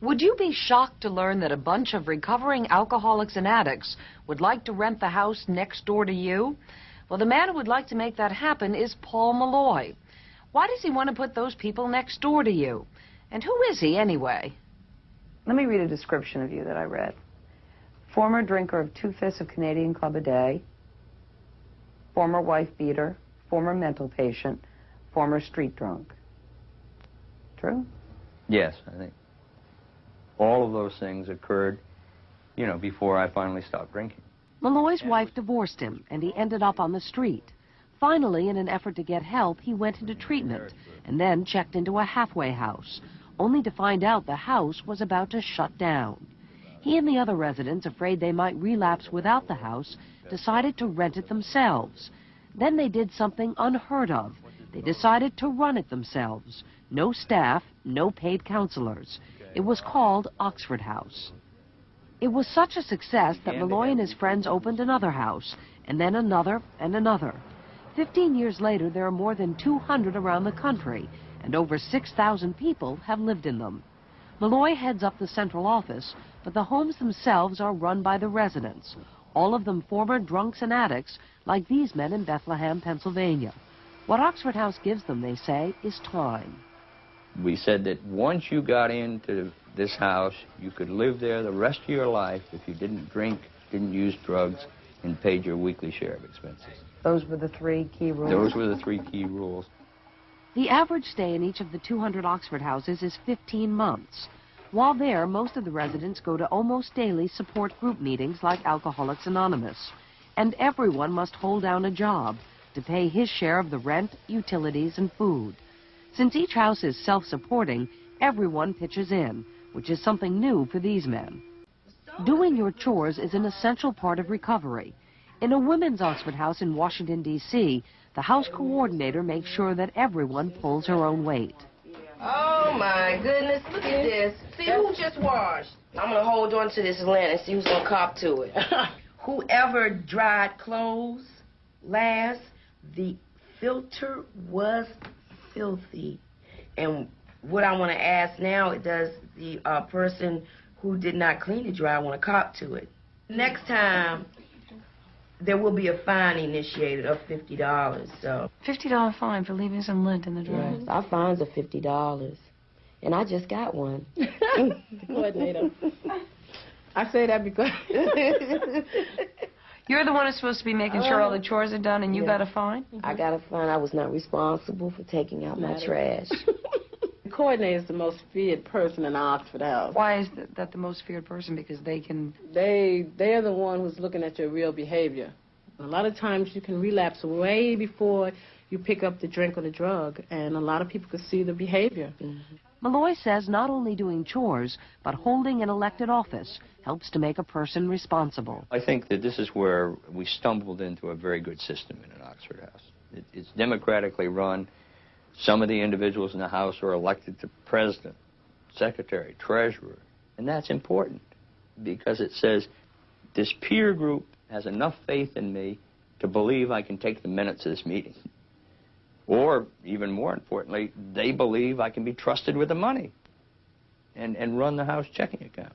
Would you be shocked to learn that a bunch of recovering alcoholics and addicts would like to rent the house next door to you? Well, the man who would like to make that happen is Paul Malloy. Why does he want to put those people next door to you? And who is he, anyway? Let me read a description of you that I read. Former drinker of 2 fifths of Canadian Club a day, former wife beater, former mental patient, former street drunk. True? Yes, I think all of those things occurred, before I finally stopped drinking. Malloy's wife divorced him, and he ended up on the street. Finally, in an effort to get help, he went into treatment and then checked into a halfway house, only to find out the house was about to shut down. He and the other residents, afraid they might relapse without the house, decided to rent it themselves. Then they did something unheard of. They decided to run it themselves. No staff, no paid counselors. It was called Oxford House. It was such a success that Malloy and his friends opened another house, and then another and another. 15 years later, there are more than 200 around the country, and over 6,000 people have lived in them. Malloy heads up the central office, but the homes themselves are run by the residents, all of them former drunks and addicts like these men in Bethlehem, Pennsylvania. What Oxford House gives them, they say, is time. We said that once you got into this house, you could live there the rest of your life if you didn't drink, didn't use drugs, and paid your weekly share of expenses. Those were the 3 key rules? Those were the 3 key rules. The average stay in each of the 200 Oxford houses is 15 months. While there, most of the residents go to almost daily support group meetings like Alcoholics Anonymous. And everyone must hold down a job to pay his share of the rent, utilities, and food. Since each house is self-supporting, everyone pitches in, which is something new for these men. Doing your chores is an essential part of recovery. In a women's Oxford House in Washington, D.C., the house coordinator makes sure that everyone pulls her own weight. Oh, my goodness, look at this. See who just washed. I'm going to hold on to this lint and see who's going to cop to it. Whoever dried clothes last, the filter was filthy. And what I want to ask now, does the person who did not clean the dryer want to cop to it? Next time, there will be a fine initiated of $50. So $50 fine for leaving some lint in the dryer. Yes, our fines are $50, and I just got one. Coordinator. I say that because you're the one who's supposed to be making sure all the chores are done, and you got a fine? I got a fine. I was not responsible for taking out my trash. The coordinator is the most feared person in Oxford House. Why is that the most feared person? Because they can... They're the one who's looking at your real behavior. A lot of times you can relapse way before you pick up the drink or the drug, and a lot of people can see the behavior. Mm-hmm. Malloy says not only doing chores, but holding an elected office helps to make a person responsible. I think that this is where we stumbled into a very good system in an Oxford House. It's democratically run. Some of the individuals in the house are elected to president, secretary, treasurer, and that's important because it says this peer group has enough faith in me to believe I can take the minutes of this meeting. Or, even more importantly, they believe I can be trusted with the money and run the house checking account.